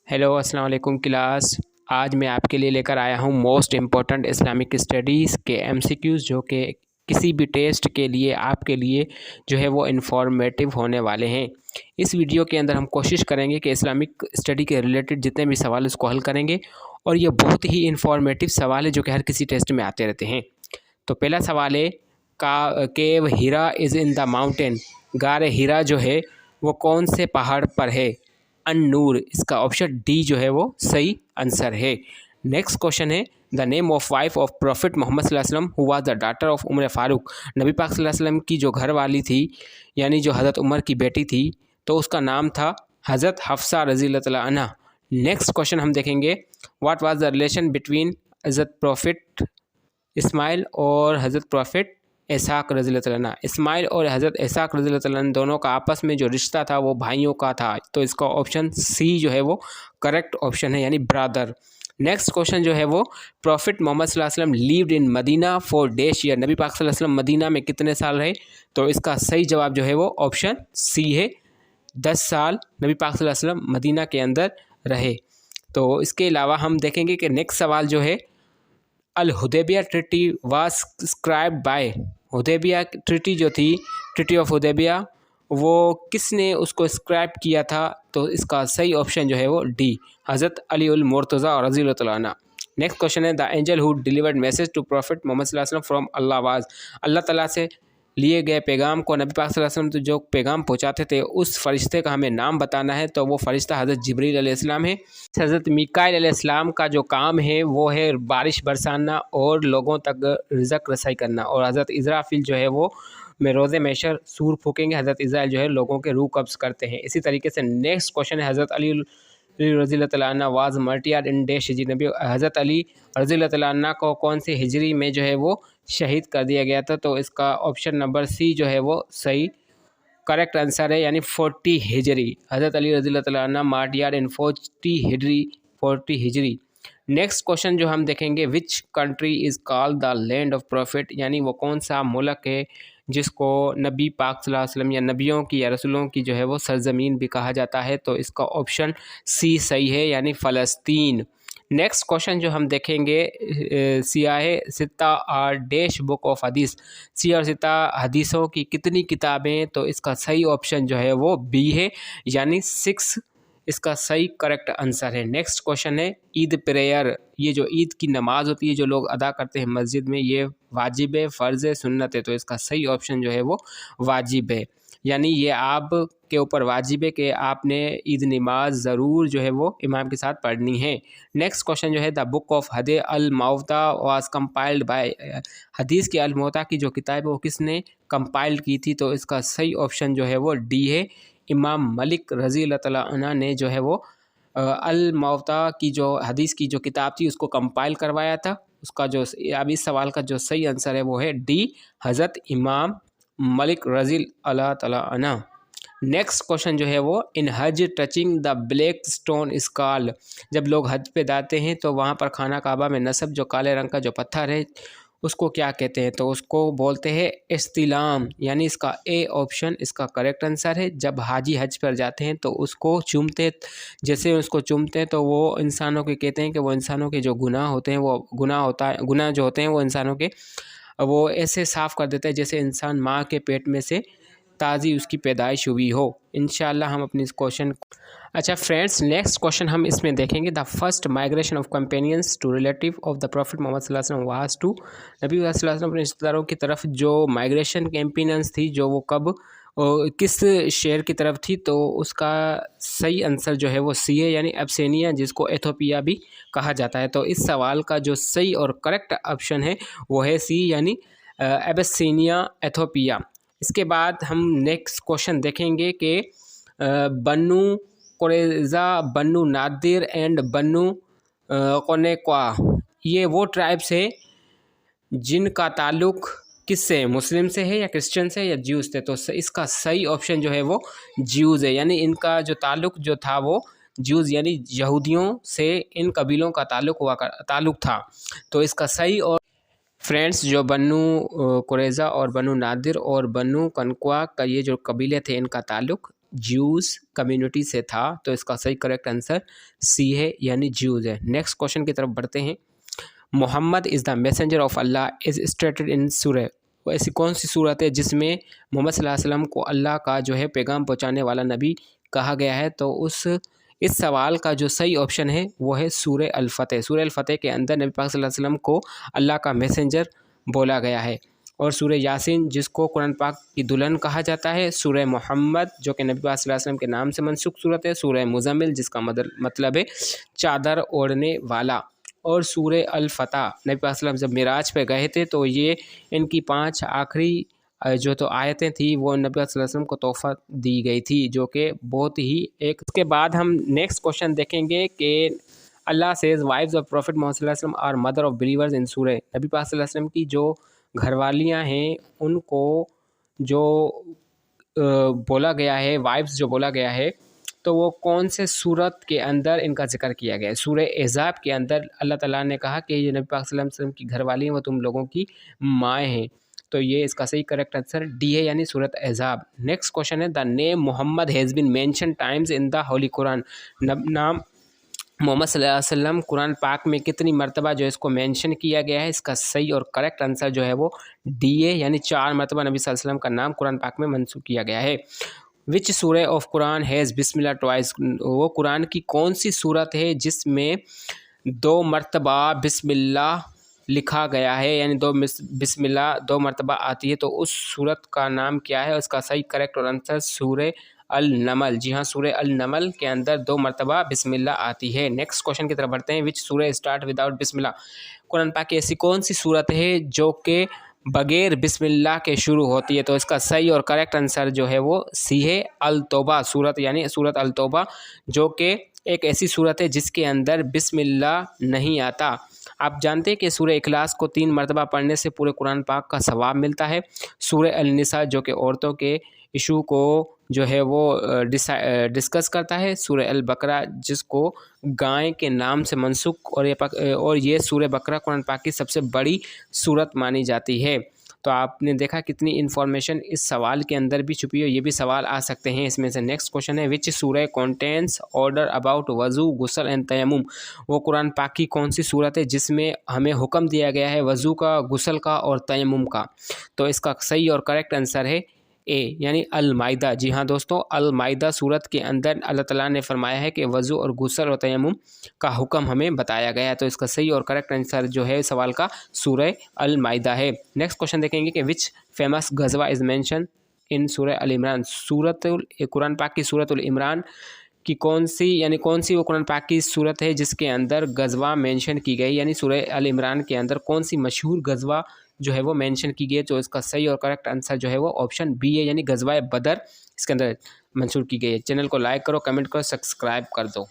Hello अस्सलाम वालेकुम class. आज मैं आपके लिए लेकर आया हूँ मोस्ट इम्पॉर्टेंट इस्लामिक स्टडीज़ के एमसीक्यूज़ जो कि किसी भी टेस्ट के लिए आपके लिए जो है वो इन्फॉर्मेटिव होने वाले हैं। इस वीडियो के अंदर हम कोशिश करेंगे कि इस्लामिक स्टडी के रिलेटेड जितने भी सवाल उसको हल करेंगे और ये बहुत ही इन्फॉर्मेटिव सवाल है जो कि हर किसी टेस्ट में आते रहते हैं। तो पहला सवाल है का केव हीरा इज़ इन द माउंटेन। गार हीरा जो है वो कौन से पहाड़ पर है? अन-नूर। इसका ऑप्शन डी जो है वो सही आंसर है। नेक्स्ट क्वेश्चन है the name of wife of prophet Muhammad सल्लल्लाहु अलैहि वसल्लम who was the daughter of Umar Farooq. नबी पाक सल्लल्लाहु अलैहि वसल्लम की जो घर वाली थी यानी जो हज़रत उमर की बेटी थी तो उसका नाम था हज़रत हफ्सा रज़ी अल्लाह तआला अन्हा। नेक्स्ट क्वेश्चन हम देखेंगे what was the relation between हज़रत प्रॉफिट इस्माइल और हज़रत प्रॉफिट इसहाक रज़ी अल्लाह तआला अन्हु। इस्माइल और हज़रत इसहाक रज़ी अल्लाह तआला अन्हु दोनों का आपस में जो रिश्ता था वो भाइयों का था, तो इसका ऑप्शन सी जो है वो करेक्ट ऑप्शन है यानी ब्रदर। नेक्स्ट क्वेश्चन जो है वो प्रॉफिट मोहम्मद सल्लल्लाहु अलैहि वसल्लम lived in Medina for dash year. नबी पाक सल्लल्लाहु अलैहि वसल्लम मदीना में कितने साल रहे? तो इसका सही जवाब जो है वो ऑप्शन सी है, 10 साल नबी पाक सल्लल्लाहु अलैहि वसल्लम मदीना के अंदर रहे। तो इसके अलावा हम देखेंगे कि नेक्स्ट सवाल जो है Al Hudaibiya treaty was scribe by. Hudaibiya treaty जो थी, ट्रिटी ऑफ हुदैबिया, वो किसने उसको स्क्राइब किया था? तो इसका सही ऑप्शन जो है वो डी, हज़रत अली उल मुर्तज़ा और रज़ी अल्लाह तआला अन्हु। नेक्स्ट क्वेश्चन है the angel who delivered message to prophet Muhammad सल्लल्लाहु अलैहि वसल्लम फ्रॉम अल्लाह वाज। अल्लाह ताला से लिए गए पैगाम को नबी पाक सल्लल्लाहु अलैहि वसल्लम जो पैगाम पहुँचाते थे उस फरिश्ते का हमें नाम बताना है, तो वो फरिश्ता हज़रत जिब्रील अलैहिस्सलाम है। हज़रत मीकाईल अलैहिस्सलाम का जो काम है वो है बारिश बरसाना और लोगों तक रिज़्क़ रसाई करना, और हज़रत इज़राफ़ील जो है वो में रोज़े महशर सूर फूकेंगे, हज़रत इज़राइल जो है लोगों के रूह कब्ज़ करते हैं। इसी तरीके से नेक्स्ट क्वेश्चन है हज़रत अली रज़ी अल्लाह तआला अन्हु वाज मार्टियर्ड इन डैश हिजरी। नबी हज़रत अली रज़ी अल्लाह तआला अन्हु को कौन सी हिजरी में जो है वो शहीद कर दिया गया था? तो इसका ऑप्शन नंबर सी जो है वो सही करेक्ट आंसर है यानी 40 हिजरी। हज़रत अली रज़ी अल्लाह तआला अन्हु मार्टियर्ड इन 40 हिजरी। नेक्स्ट क्वेश्चन जो हम देखेंगे which country is called the land of profit, यानी वो कौन सा मुल्क है जिसको नबी पाक सल्लल्लाहु अलैहि वसल्लम या नबियों की या रसूलों की जो है वो सरजमीन भी कहा जाता है? तो इसका ऑप्शन सी सही है यानी फ़लस्तीन। नेक्स्ट क्वेश्चन जो हम देखेंगे सियाह सित्ता और डैश बुक ऑफ हदीस। सियाह और सित्ता हदीसों की कितनी किताबें? तो इसका सही ऑप्शन जो है वो बी है यानी 6 इसका सही करेक्ट आंसर है। नेक्स्ट क्वेश्चन है ईद प्रेयर, ये जो ईद की नमाज़ होती है जो लोग अदा करते हैं मस्जिद में, ये वाजिब है, फ़र्ज़ है, सुन्नत है? तो इसका सही ऑप्शन जो है वो वाजिब है, यानी ये आप के ऊपर वाजिब है कि आपने ईद नमाज ज़रूर जो है वो इमाम के साथ पढ़नी है। नेक्स्ट क्वेश्चन जो है द बुक ऑफ हद अल मौता वाज कंपाइल्ड बाय। हदीस की अल मौता की जो किताब है वो किसने कंपाइल की थी? तो इसका सही ऑप्शन जो है वो डी है, इमाम मलिक रज़ी अल्लाह तआला अन्हु ने जो है वो अल मौता की जो हदीस की जो किताब थी उसको कंपाइल करवाया था। उसका जो अब इस सवाल का जो सही आंसर है वो है डी, हज़रत इमाम मलिक रज़ी अल्लाह तआला अन्हु। नेक्स्ट क्वेश्चन जो है वो इन हज टचिंग द ब्लैक स्टोन इस कॉल्ड। जब लोग हज पे जाते हैं तो वहाँ पर खाना काबा में नसब जो काले रंग का जो पत्थर है उसको क्या कहते हैं? तो उसको बोलते हैं इस्तिलाम, यानी इसका ए ऑप्शन इसका करेक्ट आंसर है। जब हाजी हज पर जाते हैं तो उसको चूमते, जैसे उसको चूमते हैं तो वो इंसानों के कहते हैं कि वो इंसानों के जो गुनाह होते हैं वो गुनाह जो होते हैं वो इंसानों के वो ऐसे साफ़ कर देता है जैसे इंसान माँ के पेट में से ताज़ी उसकी पैदाइश हुई हो। इंशाल्लाह हम अपनी इस क्वेश्चन अच्छा फ्रेंड्स, नेक्स्ट क्वेश्चन हम इसमें देखेंगे the first migration of companions to relative of the prophet Muhammad सल्लल्लाहु अलैहि वसल्लम वाज टू। नबी सल्लल्लाहु अलैहि वसल्लम अपने रिश्तेदारों की तरफ जो माइग्रेशन कैंपेनियंस थी जो वो कब किस शहर की तरफ थी? तो उसका सही आंसर जो है वो सी है यानी एब्सिनिया, जिसको एथोपिया भी कहा जाता है। तो इस सवाल का जो सही और करेक्ट ऑप्शन है वो है सी यानी एबेसिनिया एथोपिया। इसके बाद हम नेक्स्ट क्वेश्चन देखेंगे कि बन्नू कुरैज़ा, बन्नू नादिर एंड बन्नू कौनेक़वा, ये वो ट्राइब्स है जिनका ताल्लुक़ किससे है? मुस्लिम से है या क्रिश्चियन से या ज्यूज़ से? तो इसका सही ऑप्शन जो है वो ज्यूज़ है, यानी इनका जो ताल्लुक़ जो था वो ज्यूज़ यानी यहूदियों से इन कबीलों का ताल्लुक़ था। तो इसका सही और फ्रेंड्स जो बन्नू कुरैज़ा और बन्नू नादिर और बन्नू कनक़वा का ये जो कबीले थे इनका ताल्लुक़ ज्यूज कम्युनिटी से था। तो इसका सही करेक्ट आंसर सी है, यानी ज्यूज है। नेक्स्ट क्वेश्चन की तरफ बढ़ते हैं। Muhammad is the messenger of Allah is stated in सूरह। वो ऐसी कौन सी सूरत है जिसमें मोहम्मद सल्लल्लाहु अलैहि वसल्लम को अल्लाह का जो है पैगाम पहुँचाने वाला नबी कहा गया है? तो इस सवाल का जो सही ऑप्शन है वो है सूरह अल फतह। सूरह अल फतह के अंदर नबी पाक सल्लल्लाहु अलैहि वसल्लम को अल्लाह का मैसेंजर बोला गया है। और सूरह यासीन जिसको कुरान पाक की दुल्हन कहा जाता है। सूरह मोहम्मद जो कि नबी पाक सल्लल्लाहु अलैहि वसल्लम के नाम से मनसूख सूरत है। सूरह मुज़म्मिल जिसका मतलब है चादर ओढ़ने वाला। और सूरह अल फतह नबी पाक सल्लल्लाहु अलैहि वसल्लम जब मिराज पे गए थे तो ये इनकी 5 आखिरी जो तो आयतें थी वो नबी पाक सल्लल्लाहु अलैहि वसल्लम को तोहफ़ा दी गई थी, जो कि बहुत ही एक। उसके बाद हम नेक्स्ट क्वेश्चन देखेंगे कि Allah says wives of prophet Muhammad सल्लल्लाहु अलैहि वसल्लम are mother of believers in सूरह। नबी पाक सल्लल्लाहु अलैहि वसल्लम की जो घरवालियाँ हैं उनको जो बोला गया है, वाइफ्स जो बोला गया है, तो वो कौन से सूरत के अंदर इनका जिक्र किया गया है? सूरह अहज़ाब के अंदर अल्लाह ताला ने कहा कि ये नबी पाक सल्लल्लाहु अलैहि वसल्लम की घरवाली हैं, वो तुम लोगों की माएँ हैं। तो ये इसका सही करेक्ट आंसर डी है, यानी सूरत अहज़ाब। नेक्स्ट क्वेश्चन है the name Muhammad has been mention times in the holy Quran. नाम मोहम्मद सल्लल्लाहु अलैहि वसल्लम कुरान पाक में कितनी मरतबा जो इसको मेंशन किया गया है? इसका सही और करेक्ट आंसर जो है वो डी है, यानी 4 मरतबा नबी सल्लल्लाहु अलैहि वसल्लम का नाम कुरान पाक में मंसूब किया गया है। विच सूरह of Quran has Bismillah twice. वो कुरान की कौन सी सूरत है जिसमें 2 मरतबा बिस्मिल्लाह लिखा गया है, यानी बिस्मिल्लाह 2 मरतबा आती है? तो उस सूरत का नाम क्या है? उसका सही करेक्ट और आंसर सूरह अल नमल। जी हाँ, सूरह अल नमल के अंदर 2 मरतबा बिस्मिल्लाह आती है। नेक्स्ट क्वेश्चन की तरफ बढ़ते हैं। विच सूरह स्टार्ट विदाउट बिस्मिल्लाह। कुरान पाक की ऐसी कौन सी सूरत है जो कि बगैर बिस्मिल्लाह के शुरू होती है? तो इसका सही और करेक्ट आंसर जो है वो सी है, अल तौबा सूरत, यानी सूरत अल तौबा, जो कि एक ऐसी सूरत है जिसके अंदर बिस्मिल्लाह नहीं आता। आप जानते हैं कि सूरह इखलास को 3 मरतबा पढ़ने से पूरे कुरान पाक का सवाब मिलता है। सूरह अल निसा जो कि औरतों के इशू को जो है वो डिस्कस करता है। सूरह अल बकरा जिसको गाय के नाम से मनसूख, और ये सूरह बकरा कुरान पाक की सबसे बड़ी सूरत मानी जाती है। तो आपने देखा कितनी इन्फॉर्मेशन इस सवाल के अंदर भी छुपी है। ये भी सवाल आ सकते हैं इसमें से। नेक्स्ट क्वेश्चन है विच सूरह कंटेंस ऑर्डर अबाउट वज़ू गुस्ल एंड तयम्मुम। वो कुरान पाक की कौन सी सूरत है जिसमें हमें हुक्म दिया गया है वज़ू का, गुस्ल का और तयम्मुम का? तो इसका सही और करेक्ट आंसर है ए, यानी अल माइदा। जी हाँ दोस्तों, अल माइदा सूरत के अंदर अल्लाह ताला ने फरमाया है कि वज़ू और गुस्ल और तयम्मुम का हुक्म हमें बताया गया है। तो इसका सही और करेक्ट आंसर जो है सवाल का सूरह अल माइदा है। नेक्स्ट क्वेश्चन देखेंगे कि विच फेमस गज़वा is mention in Surah Al Imran. Quran पाक की सूरत अल इमरान कि कौन सी वो कुरान पाक की सूरत है जिसके अंदर गज़वा मेंशन की गई, यानी सूरह अल इमरान के अंदर कौन सी मशहूर गज़वा जो है वो मेंशन की गई है? तो इसका सही और करेक्ट आंसर जो है वो ऑप्शन बी है, यानी गज़वा बदर इसके अंदर मंशूर की गई है। चैनल को लाइक करो, कमेंट करो, सब्सक्राइब कर दो।